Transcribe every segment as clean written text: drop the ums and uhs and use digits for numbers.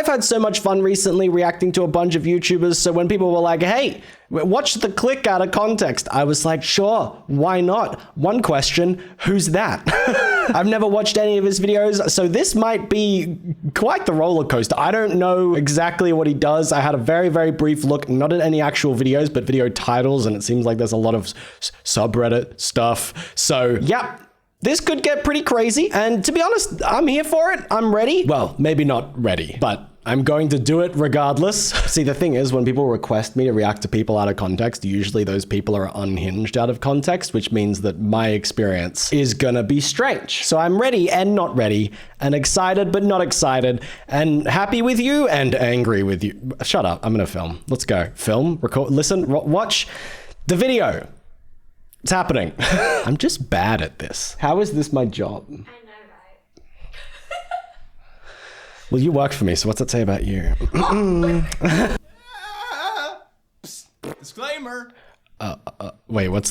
I've had so much fun recently reacting to a bunch of YouTubers, so when people were like, hey, watch the click out of context, I was like, sure, why not? One question, who's that? I've never watched any of his videos, so this might be quite the roller coaster. I don't know exactly what he does. I had a very, very brief look, not at any actual videos, but video titles, and it seems like there's a lot of subreddit stuff. So, yeah. This could get pretty crazy, and to be honest, I'm here for it. I'm ready. Well, maybe not ready, but I'm going to do it regardless. See, the thing is, when people request me to react to people out of context, usually those people are unhinged out of context, which means that my experience is gonna be strange. So I'm ready and not ready, and excited but not excited, and happy with you and angry with you. Shut up, I'm gonna film. Let's go. Film, record, listen, watch the video. It's happening. I'm just bad at this. How is this my job? I know, right? Well, you work for me, so what's that say about you? Disclaimer. Wait, what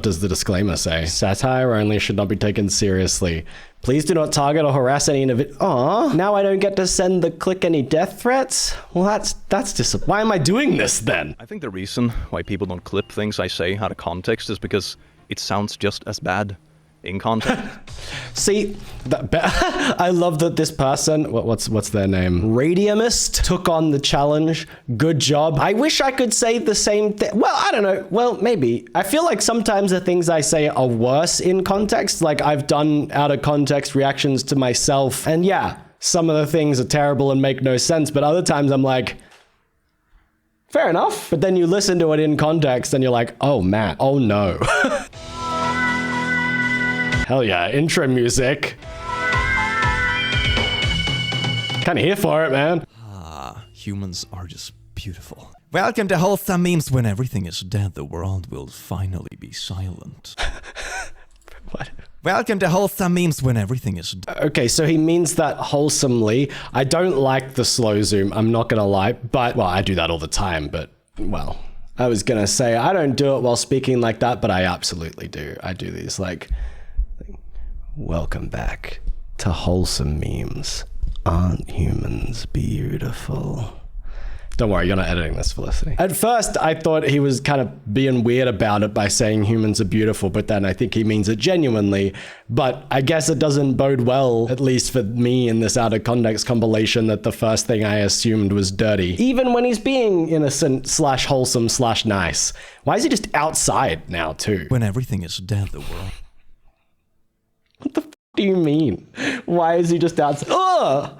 does the disclaimer say? Satire only should not be taken seriously. Please do not target or harass any individual. Aw, now I don't get to send the click any death threats? Well, that's just, why am I doing this then? I think the reason why people don't clip things I say out of context is because it sounds just as bad in context. See, I love that this person, what's their name? Radiumist took on the challenge. Good job. I wish I could say the same thing. Well, I don't know. Well, maybe. I feel like sometimes the things I say are worse in context. Like I've done out of context reactions to myself. And yeah, some of the things are terrible and make no sense. But other times I'm like, fair enough. But then you listen to it in context and you're like, oh, Matt, oh no. Hell yeah, intro music. Kinda here for it, man. Ah, humans are just beautiful. Welcome to Wholesome Memes. When everything is dead, the world will finally be silent. What? Welcome to Wholesome Memes. When everything is dead. Okay, so he means that wholesomely. I don't like the slow zoom, I'm not gonna lie, but, well, I do that all the time, but, well, I was gonna say, I don't do it while speaking like that, but I absolutely do. I do these, like, welcome back to Wholesome Memes. Aren't humans beautiful? Don't worry, you're not editing this, Felicity. At first, I thought he was kind of being weird about it by saying humans are beautiful, but then I think he means it genuinely. But I guess it doesn't bode well, at least for me in this out of context compilation, that the first thing I assumed was dirty. Even when he's being innocent slash wholesome slash nice. Why is he just outside now, too? When everything is dead, the world. What the f do you mean? Why is he just outside? Ugh!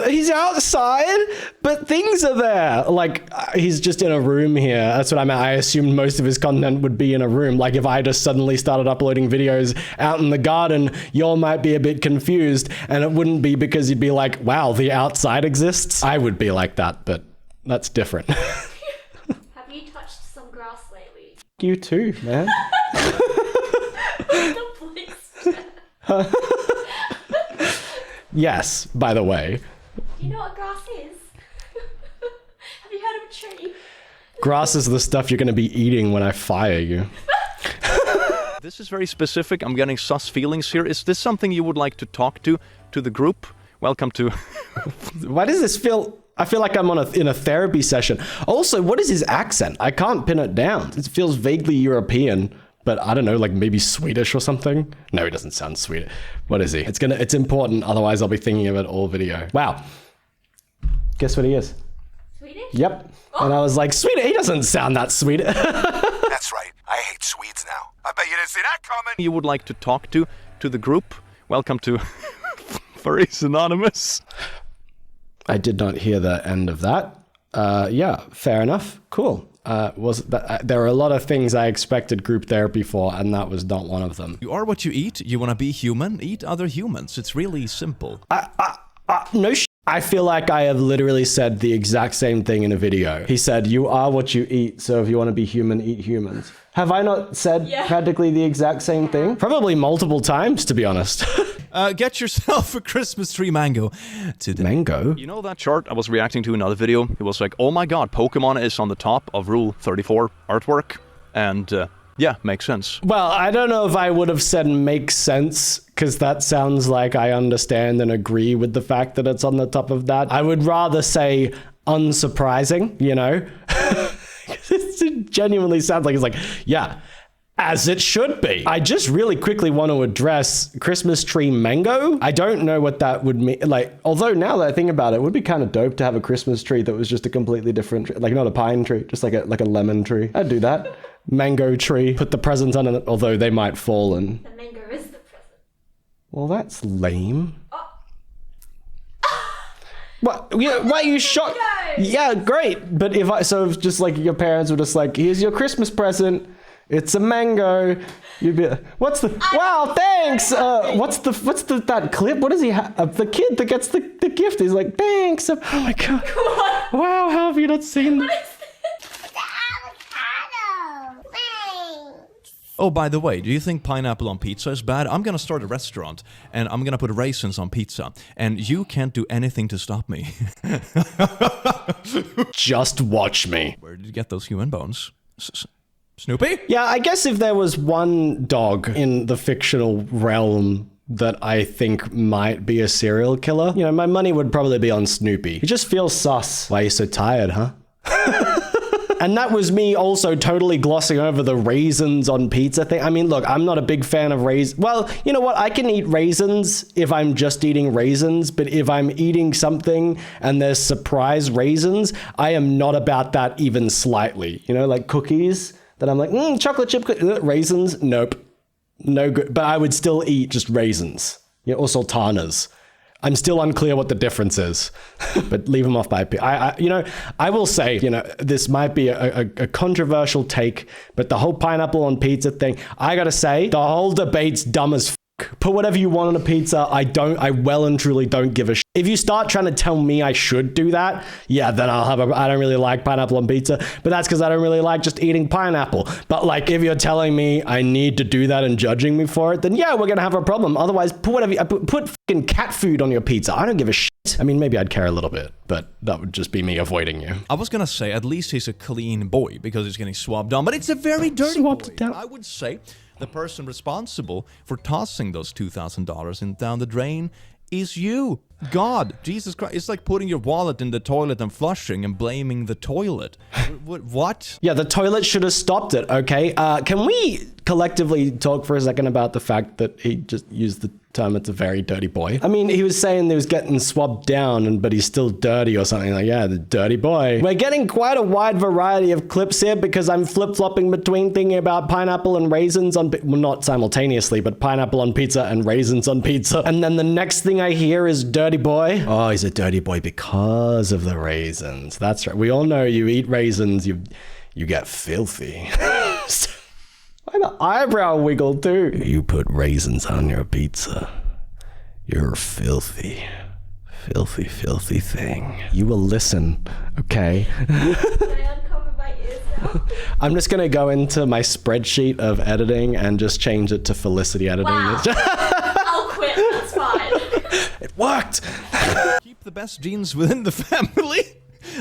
He's outside, but things are there. Like, he's just in a room here. That's what I meant. I assumed most of his content would be in a room. Like, if I just suddenly started uploading videos out in the garden, y'all might be a bit confused, and it wouldn't be because you'd be like, wow, the outside exists? I would be like that, but that's different. Have you touched some grass lately? You too, man. The police. Yes, by the way. Do you know what grass is? Have you heard of a tree? Grass is the stuff you're gonna be eating when I fire you. This is very specific. I'm getting sus feelings here. Is this something you would like to talk to the group? Welcome to... Why does this feel... I feel like I'm in a therapy session. Also, what is his accent? I can't pin it down. It feels vaguely European. But I don't know, like maybe Swedish or something? No, he doesn't sound Swedish. What is he? It's important, otherwise I'll be thinking of it all video. Wow. Guess what he is? Swedish? Yep. Oh. And I was like, Swedish? He doesn't sound that Swedish. That's right. I hate Swedes now. I bet you didn't see that coming. You would like to talk to the group? Welcome to Furries Anonymous. I did not hear the end of that. Yeah, fair enough. Cool. There are a lot of things I expected group therapy for, and that was not one of them. You are what you eat. You want to be human? Eat other humans. It's really simple. No sh**. I feel like I have literally said the exact same thing in a video. He said, you are what you eat, so if you want to be human, eat humans. Have I not said practically the exact same thing? Probably multiple times, to be honest. Get yourself a Christmas tree mango today. Mango? You know that chart I was reacting to in another video? It was like, oh my god, Pokemon is on the top of Rule 34 artwork. And yeah, makes sense. Well, I don't know if I would have said makes sense because that sounds like I understand and agree with the fact that it's on the top of that. I would rather say unsurprising, you know? It genuinely sounds like it's like, yeah, as it should be. I just really quickly want to address Christmas tree mango. I don't know what that would mean. Like, although now that I think about it, it would be kind of dope to have a Christmas tree that was just a completely different tree. Like not a pine tree, just like a lemon tree. I'd do that. Mango tree, put the presents on it, although they might fall and... The mango is the present. Well, that's lame. Oh. What? Yeah, why are you shocked? Yeah, great. But if just like your parents were just like, here's your Christmas present. It's a mango. You'd be like, what's the? Wow, thanks. What's that clip? What does he have? The kid that gets the gift. He's like, thanks. Oh my god. What? Wow, how have you not seen that? What is this? The avocado. Thanks. Oh, by the way, do you think pineapple on pizza is bad? I'm gonna start a restaurant, and I'm gonna put raisins on pizza, and you can't do anything to stop me. Just watch me. Where did you get those human bones? Snoopy? Yeah, I guess if there was one dog in the fictional realm that I think might be a serial killer, you know, my money would probably be on Snoopy. He just feels sus. Why are you so tired, huh? And that was me also totally glossing over the raisins on pizza thing. I mean, look, I'm not a big fan of raisins. Well, you know what? I can eat raisins if I'm just eating raisins, but if I'm eating something and there's surprise raisins, I am not about that even slightly. You know, like cookies that I'm like, chocolate chip raisins. Nope. No good. But I would still eat just raisins, you know, or sultanas. I'm still unclear what the difference is, but leave them off by I will say, you know, this might be a controversial take, but the whole pineapple on pizza thing, I gotta say, the whole debate's dumb as f***. Put whatever you want on a pizza. I well and truly don't give a shit. If you start trying to tell me I should do that, yeah, then I don't really like pineapple on pizza, but that's because I don't really like just eating pineapple. But like, if you're telling me I need to do that and judging me for it, then yeah, we're gonna have a problem. Otherwise, put fucking cat food on your pizza. I don't give a shit. I mean, maybe I'd care a little bit, but that would just be me avoiding you. I was gonna say, at least he's a clean boy because he's getting swabbed down, but it's a very dirty Swabbed boy. down. I would say the person responsible for tossing those $2,000 down the drain is you. God, Jesus Christ. It's like putting your wallet in the toilet and flushing and blaming the toilet. What? Yeah, the toilet should have stopped it, okay? Can we collectively talk for a second about the fact that he just used the term, it's a very dirty boy? I mean, he was saying he was getting swabbed down, but he's still dirty or something. Like, yeah, the dirty boy. We're getting quite a wide variety of clips here because I'm flip-flopping between thinking about pineapple and raisins on, well, not simultaneously, but pineapple on pizza and raisins on pizza. And then the next thing I hear is dirty boy. Oh, he's a dirty boy because of the raisins. That's right. We all know you eat raisins, you get filthy. An eyebrow wiggle too. You put raisins on your pizza. You're filthy. Filthy, filthy thing. You will listen, okay? Can I uncover my ears now? I'm just gonna go into my spreadsheet of editing and just change it to Felicity editing. Wow. I'll quit. That's fine. It worked! Keep the best genes within the family?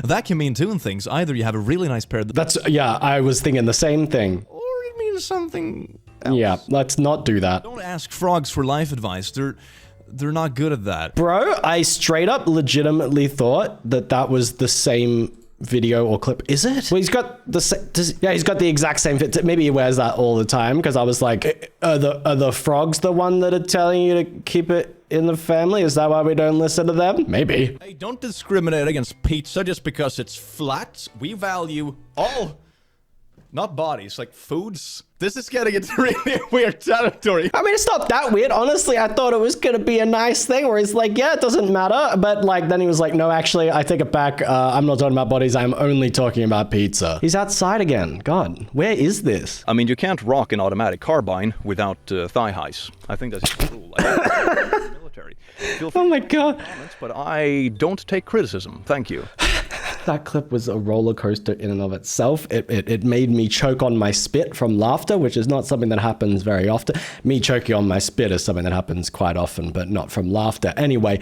That can mean two things. Either you have a really nice pair That's, yeah, I was thinking the same thing. or it means something else. Yeah, let's not do that. Don't ask frogs for life advice. They're not good at that. Bro, I straight up legitimately thought that was the same video or clip. Is it? Well, he's got he's got the exact same fit. Maybe he wears that all the time because I was like, are the frogs the one that are telling you to keep it in the family? Is that why we don't listen to them? Maybe. Hey, don't discriminate against pizza just because it's flat. We value all, not bodies, like foods. This is getting into really weird territory. I mean, it's not that weird. Honestly, I thought it was going to be a nice thing where he's like, yeah, it doesn't matter. But like, then he was like, no, actually, I take it back. I'm not talking about bodies. I'm only talking about pizza. He's outside again. God, where is this? I mean, you can't rock an automatic carbine without thigh highs. I think that's a rule. Military. Feel free Oh my God. to comment, but I don't take criticism. Thank you. That clip was a roller coaster in and of itself. It made me choke on my spit from laughter, which is not something that happens very often. Me choking on my spit is something that happens quite often, but not from laughter. Anyway,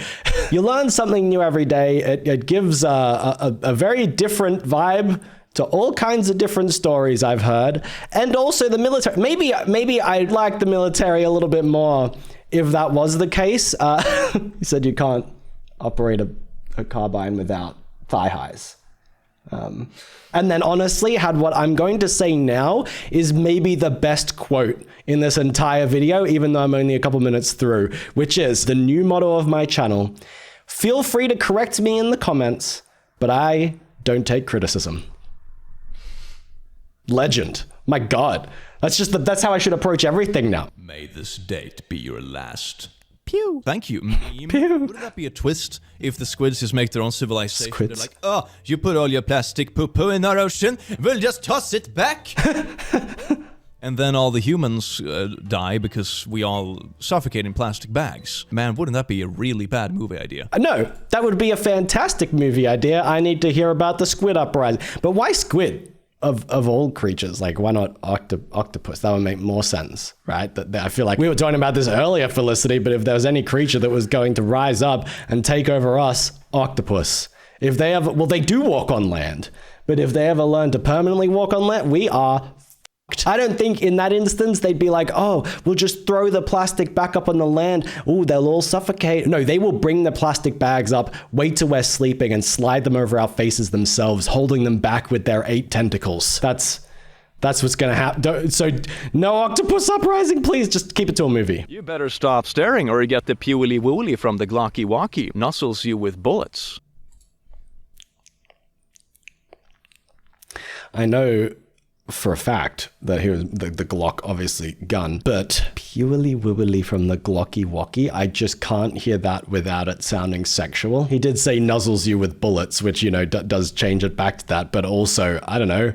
you learn something new every day. It gives a very different vibe to all kinds of different stories I've heard. And also the military. Maybe I like the military a little bit more if that was the case, he said you can't operate a carbine without thigh highs. And then honestly, had what I'm going to say now is maybe the best quote in this entire video, even though I'm only a couple minutes through, which is the new motto of my channel. Feel free to correct me in the comments, but I don't take criticism. Legend. My God. That's how I should approach everything now. May this date be your last. Pew. Thank you. Meme. Pew. Wouldn't that be a twist if the squids just make their own civilization? Squids. They're like, oh, you put all your plastic poo-poo in our ocean, we'll just toss it back. And then all the humans die because we all suffocate in plastic bags. Man, wouldn't that be a really bad movie idea? No, that would be a fantastic movie idea. I need to hear about the squid uprising. But why squid? Of all creatures, like why not octopus? That would make more sense, right? That I feel like we were talking about this earlier, Felicity, but if there was any creature that was going to rise up and take over us, octopus. If they ever, well, they do walk on land, but if they ever learn to permanently walk on land, we are fucked. I don't think in that instance they'd be like, oh, we'll just throw the plastic back up on the land. Oh, they'll all suffocate. No, they will bring the plastic bags up, wait till we're sleeping, and slide them over our faces themselves, holding them back with their 8 tentacles. That's what's gonna happen. So no octopus uprising, please. Just keep it to a movie. You better stop staring or you get the pewly woolly from the glocky walkie. Nuzzles you with bullets. I know for a fact that he was the Glock, obviously gun, but purely wibbly from the glocky walkie, I just can't hear that without it sounding sexual. He did say nuzzles you with bullets, which, you know, does change it back to that, but also, I don't know,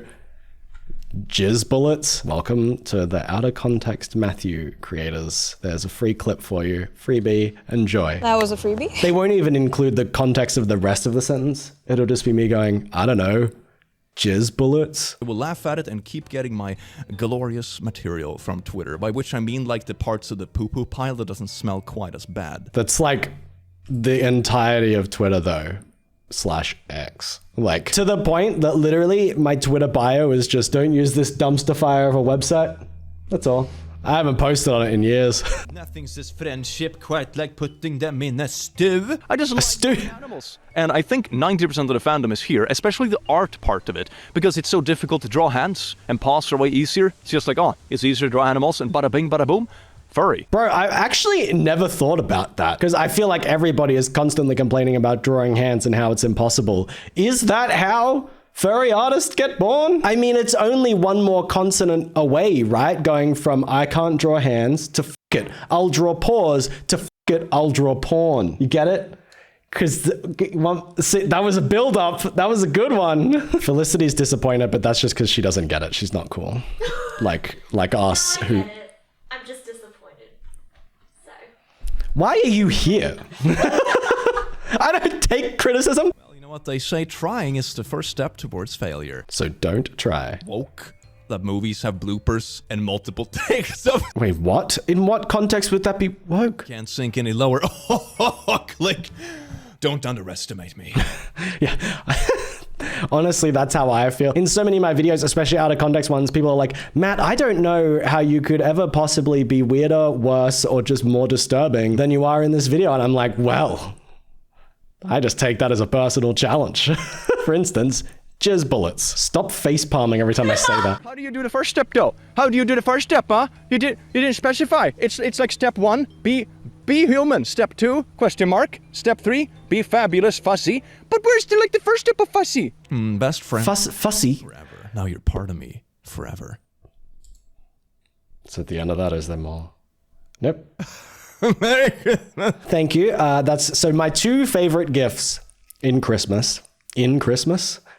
jizz bullets. Welcome to the Out of Context Matthew creators. There's a free clip for you. Freebie, enjoy. That was a freebie. They won't even include the context of the rest of the sentence. It'll just be me going, I don't know, jizz bullets. I will laugh at it and keep getting my glorious material from Twitter, by which I mean like the parts of the poo-poo pile that doesn't smell quite as bad. That's like the entirety of Twitter though, /X. Like to the point that literally my Twitter bio is just don't use this dumpster fire of a website. That's all. I haven't posted on it in years. Nothing says friendship quite like putting them in a stew. I just like animals. And I think 90% of the fandom is here, especially the art part of it, because it's so difficult to draw hands and paws are way easier. It's just like, oh, it's easier to draw animals and bada bing, bada boom. Furry. Bro, I actually never thought about that because I feel like everybody is constantly complaining about drawing hands and how it's impossible. Is that how furry artists get born? I mean, it's only one more consonant away, right? Going from I can't draw hands to f it, I'll draw paws to f it, I'll draw porn. You get it? Because that was a build up. That was a good one. Felicity's disappointed, but that's just because she doesn't get it. She's not cool. Like us I who... get it. I'm just disappointed. So. Why are you here? I don't take criticism. Well, you know what they say, trying is the first step towards failure. So don't try. Woke. That movies have bloopers and multiple takes of... Wait, what? In what context would that be woke? Can't sink any lower. Click. Don't underestimate me. Yeah. Honestly, that's how I feel. In so many of my videos, especially out of context ones, people are like, Matt, I don't know how you could ever possibly be weirder, worse, or just more disturbing than you are in this video. And I'm like, well, I just take that as a personal challenge. For instance, jizz bullets. Stop face palming every time I say that. How do you do the first step though? How do you do the first step, huh? You didn't specify. It's like step 1, be human. Step 2, question mark. Step 3, be fabulous, fussy. But where's the first step of fussy? Best friend. Fussy. Forever. Now you're part of me. Forever. So at the end of that, is there more? Nope. Merry Christmas. Thank you. So my 2 favorite gifts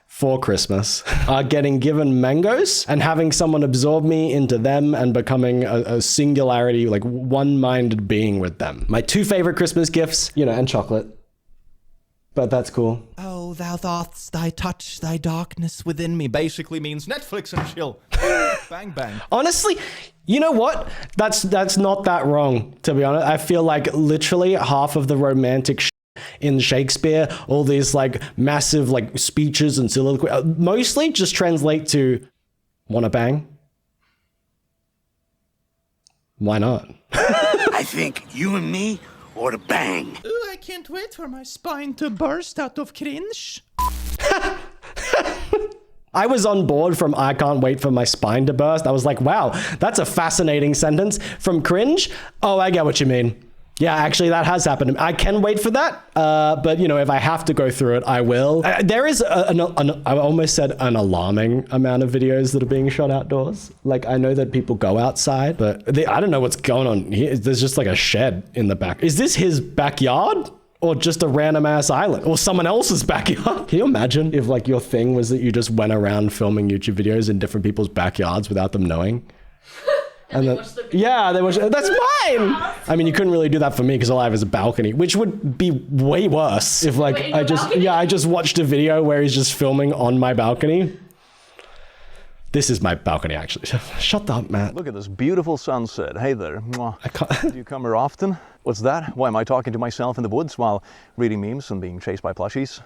for Christmas are getting given mangoes and having someone absorb me into them and becoming a singularity, like one-minded being with them. My 2 favorite Christmas gifts, you know, and chocolate. But that's cool. Oh, thou thoughts, thy touch, thy darkness within me basically means Netflix and chill. Bang, bang. Honestly, you know what? That's not that wrong, to be honest. I feel like literally half of the romantic in Shakespeare, all these like massive like speeches and soliloquy, mostly just translate to wanna bang? Why not? I think you and me ought to bang. Ooh, I can't wait for my spine to burst out of cringe. I was on board from I can't wait for my spine to burst. I was like, wow, that's a fascinating sentence. From cringe, oh, I get what you mean. Yeah, actually, that has happened. I can wait for that, but, you know, if I have to go through it, I will. There is, I almost said an alarming amount of videos that are being shot outdoors. Like, I know that people go outside, but I don't know what's going on here. There's just like a shed in the back. Is this his backyard? Or just a random ass island, or someone else's backyard. Can you imagine if like your thing was that you just went around filming YouTube videos in different people's backyards without them knowing? And then, yeah, they watch. That's mine. I mean, you couldn't really do that for me because all I have is a balcony, which would be way worse if like I just watched a video where he's just filming on my balcony. This is my balcony, actually. Shut up, Matt. Look at this beautiful sunset. Hey there. I can't. Do you come here often? What's that? Why am I talking to myself in the woods while reading memes and being chased by plushies?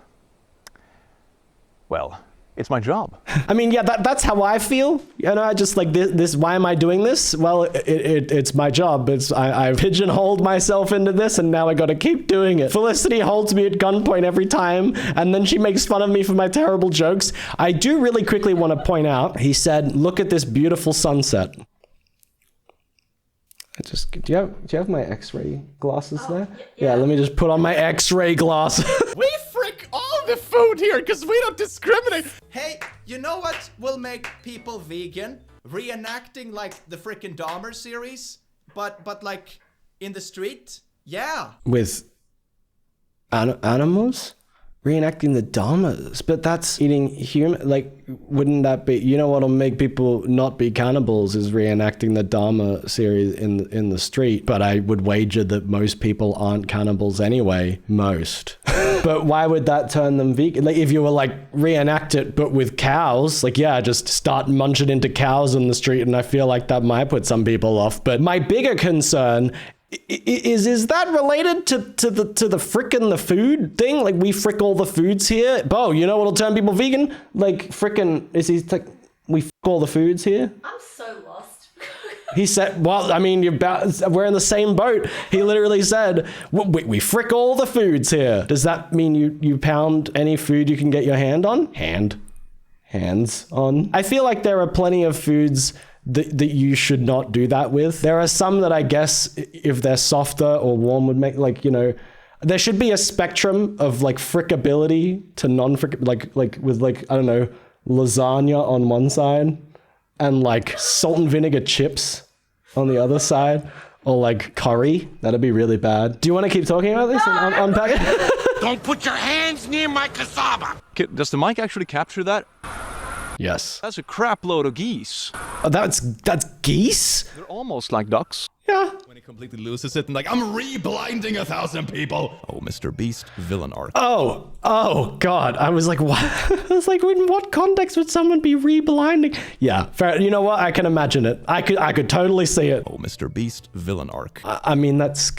Well, it's my job. I mean, yeah, that's how I feel. You know, I just like this. Why am I doing this? Well, it's my job. I pigeonholed myself into this, and now I got to keep doing it. Felicity holds me at gunpoint every time, and then she makes fun of me for my terrible jokes. I do really quickly want to point out. He said, "Look at this beautiful sunset." Do you have my X-ray glasses there? Yeah, let me just put on my X-ray glasses. We frick all the food here because we don't discriminate. Hey, you know what will make people vegan? Reenacting like the frickin' Dahmer series, but like in the street. Yeah. With animals? Reenacting the Dahmers, but that's eating human. Like, wouldn't that be? You know what'll make people not be cannibals is reenacting the Dahmer series in the street. But I would wager that most people aren't cannibals anyway. Most. But why would that turn them vegan? Like, if you were like reenact it, but with cows, like yeah, just start munching into cows in the street, and I feel like that might put some people off. But my bigger concern. Is that related to the frickin' the food thing? Like we frick all the foods here? Bo, you know what'll turn people vegan? Like frickin' is he like we frick all the foods here? I'm so lost. He said, well, I mean, we're in the same boat. He literally said, we frick all the foods here. Does that mean you pound any food you can get your hands on? I feel like there are plenty of foods that you should not do that with. There are some that I guess if they're softer or warm would make, like, you know, there should be a spectrum of like frickability to non-frick, like with like, I don't know, lasagna on one side and like salt and vinegar chips on the other side, or like curry. That'd be really bad. Do you want to keep talking about this and unpack it? Don't put your hands near my cassava. Does the mic actually capture that? Yes. That's a crap load of geese. Oh, that's geese? They're almost like ducks. Yeah. When he completely loses it and like, I'm re-blinding 1,000 people. Oh, Mr. Beast, villain arc. Oh God. I was like, what? I was like, in what context would someone be re-blinding? Yeah, fair. You know what? I can imagine it. I could totally see it. Oh, Mr. Beast, villain arc. I mean, it's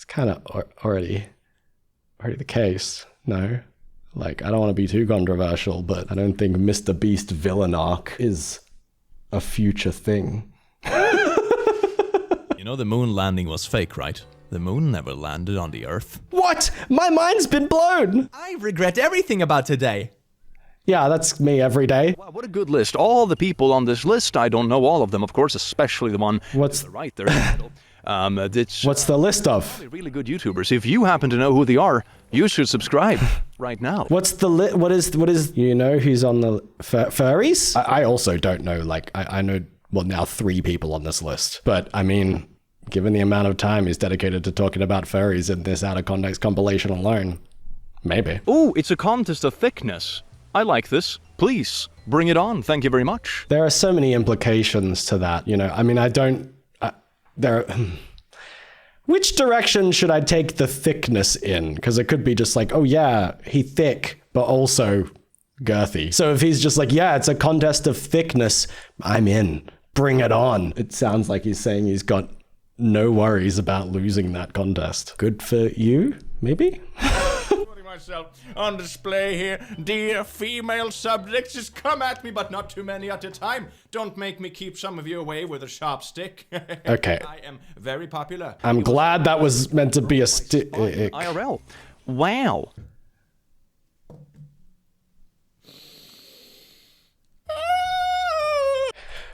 kind of already the case. No. Like, I don't want to be too controversial, but I don't think Mr. Beast villain arc is a future thing. You know the moon landing was fake, right? The moon never landed on the Earth. What? My mind's been blown! I regret everything about today. Yeah, that's me every day. Wow, what a good list. All the people on this list, I don't know all of them, of course, especially the one on the right there in the middle. What's the list of? Really good YouTubers. If you happen to know who they are, you should subscribe right now. What's the what is you know who's on the furries? I also don't know. Like I know now 3 people on this list, but I mean, given the amount of time he's dedicated to talking about furries in this out of context compilation alone, maybe. Ooh, it's a contest of thickness. I like this. Please bring it on. Thank you very much. There are so many implications to that. You know, I mean, which direction should I take the thickness in? Because it could be just like, oh yeah, he thick, but also girthy. So if he's just like, yeah, it's a contest of thickness, I'm in. Bring it on. It sounds like he's saying he's got no worries about losing that contest. Good for you, maybe? myself on display here. Dear female subjects, just come at me, but not too many at a time. Don't make me keep some of you away with a sharp stick. Okay. I am very popular. I'm glad that was meant to be a stick. IRL. Wow.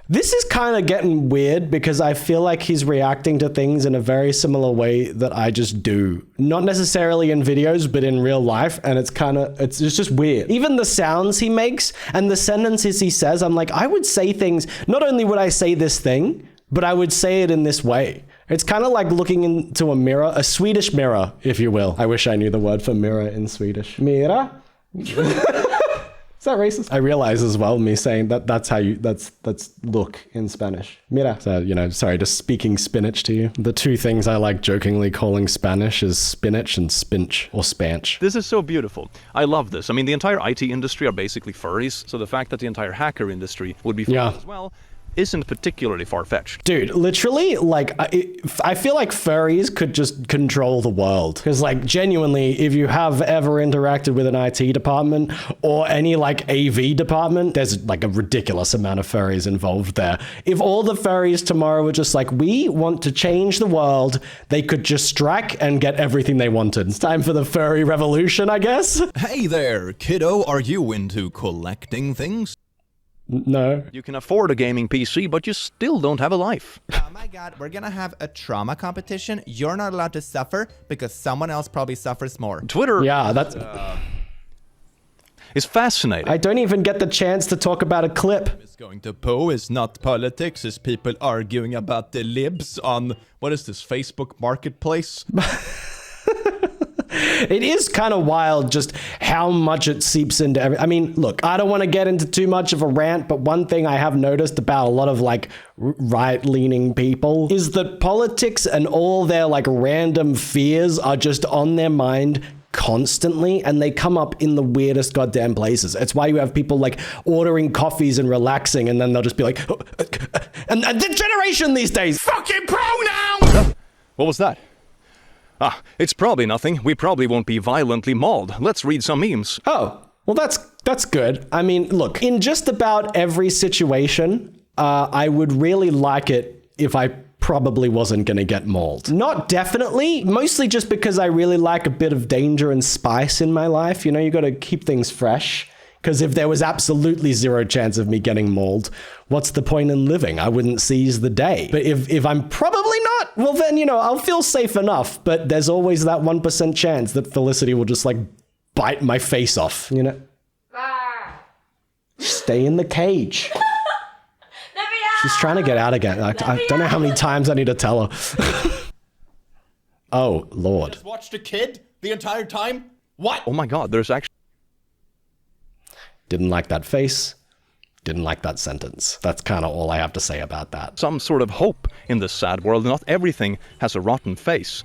This is kind of getting weird because I feel like he's reacting to things in a very similar way that I just do. Not necessarily in videos, but in real life. And it's just weird. Even the sounds he makes and the sentences he says, I'm like, I would say things, not only would I say this thing, but I would say it in this way. It's kind of like looking into a mirror, a Swedish mirror, if you will. I wish I knew the word for mirror in Swedish. Mirror? Is that racist? I realize as well, me saying that's look in Spanish. Mira. So, sorry, just speaking spinach to you. The two things I like jokingly calling Spanish is spinach and spinch or spanch. This is so beautiful. I love this. I mean, the entire IT industry are basically furries, so the fact that the entire hacker industry would be furries as well isn't particularly far-fetched. Dude, literally, like, I feel like furries could just control the world. Because, like, genuinely, if you have ever interacted with an IT department or any, like, AV department, there's, like, a ridiculous amount of furries involved there. If all the furries tomorrow were just like, we want to change the world, they could just strike and get everything they wanted. It's time for the furry revolution, I guess. Hey there, kiddo. Are you into collecting things? No. You can afford a gaming PC, but you still don't have a life. Oh my god, we're gonna have a trauma competition. You're not allowed to suffer because someone else probably suffers more. Twitter is fascinating. I don't even get the chance to talk about a clip. It's going to Poe is not politics, it's people arguing about the libs on, what is this, Facebook Marketplace? It is kind of wild just how much it seeps into every. I mean, look, I don't want to get into too much of a rant, but one thing I have noticed about a lot of like right-leaning people is that politics and all their like random fears are just on their mind constantly, and they come up in the weirdest goddamn places. It's why you have people like ordering coffees and relaxing, and then they'll just be like, and the generation these days. Fucking pronouns! What was that? Ah, it's probably nothing. We probably won't be violently mauled. Let's read some memes. Oh, well, that's good. I mean, look, in just about every situation, I would really like it if I probably wasn't going to get mauled. Not definitely, mostly just because I really like a bit of danger and spice in my life. You know, you got to keep things fresh. Because if there was absolutely zero chance of me getting mauled, what's the point in living? I wouldn't seize the day. But if I'm probably not, well then, you know, I'll feel safe enough. But there's always that 1% chance that Felicity will just like bite my face off, you know? Stay in the cage. She's trying to get out again. I don't know how many times I need to tell her. Oh, Lord. Just watched a kid the entire time? What? Oh my god, there's actually... Didn't like that face. Didn't like that sentence. That's kind of all I have to say about that. some sort of hope in this sad world. Not everything has a rotten face.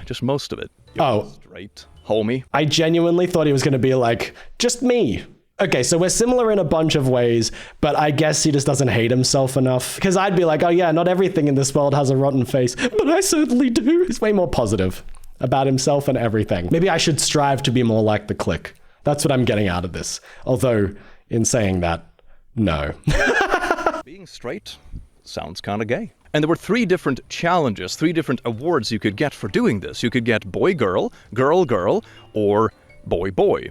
Just most of it. You're straight, homie. I genuinely thought he was going to be like, just me. Okay, so we're similar in a bunch of ways, but I guess he just doesn't hate himself enough. Because I'd be like, oh yeah, not everything in this world has a rotten face, but I certainly do. He's way more positive about himself and everything. Maybe I should strive to be more like the clique. That's what I'm getting out of this. Although, in saying that, no. Being straight sounds kind of gay. And there were 3 different challenges, 3 different awards you could get for doing this. You could get boy, girl, girl, girl, or boy, boy.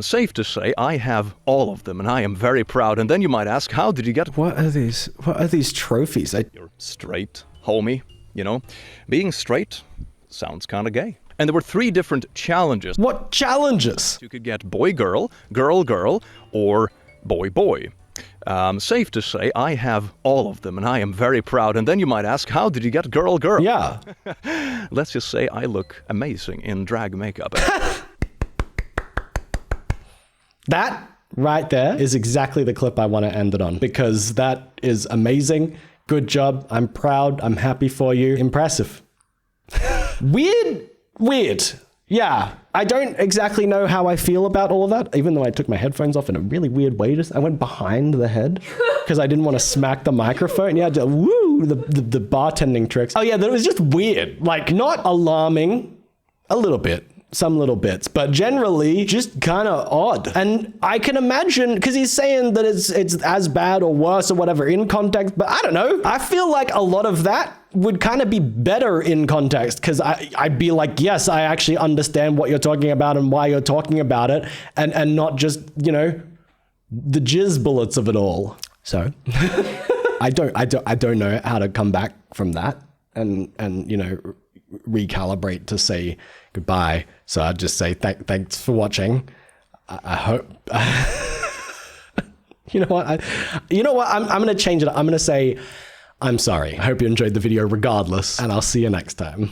Safe to say, I have all of them, and I am very proud. And then you might ask, how did you get... What are these trophies? You're straight, homie, you know. Being straight sounds kind of gay. And there were 3 different challenges. What challenges? You could get boy, girl, girl, girl, or boy, boy. Safe to say, I have all of them, and I am very proud. And then you might ask, how did you get girl, girl? Yeah. Let's just say I look amazing in drag makeup. That right there is exactly the clip I want to end it on, because that is amazing. Good job. I'm proud. I'm happy for you. Impressive. Weird. Yeah. I don't exactly know how I feel about all of that, even though I took my headphones off in a really weird way. I went behind the head because I didn't want to smack the microphone. Yeah, the bartending tricks. Oh yeah, that was just weird. Like, not alarming, a little bit. some little bits, but generally just kind of odd. And I can imagine, because he's saying that it's as bad or worse or whatever in context, but I don't know. I feel like a lot of that would kind of be better in context, because I'd be like, yes, I actually understand what you're talking about and why you're talking about it, and not just, you know, the jizz bullets of it all. So I don't know how to come back from that and you know, recalibrate to say goodbye. So I'd just say thanks for watching. I hope you know what I'm gonna change it. I'm gonna say I'm sorry. I hope you enjoyed the video regardless, and I'll see you next time.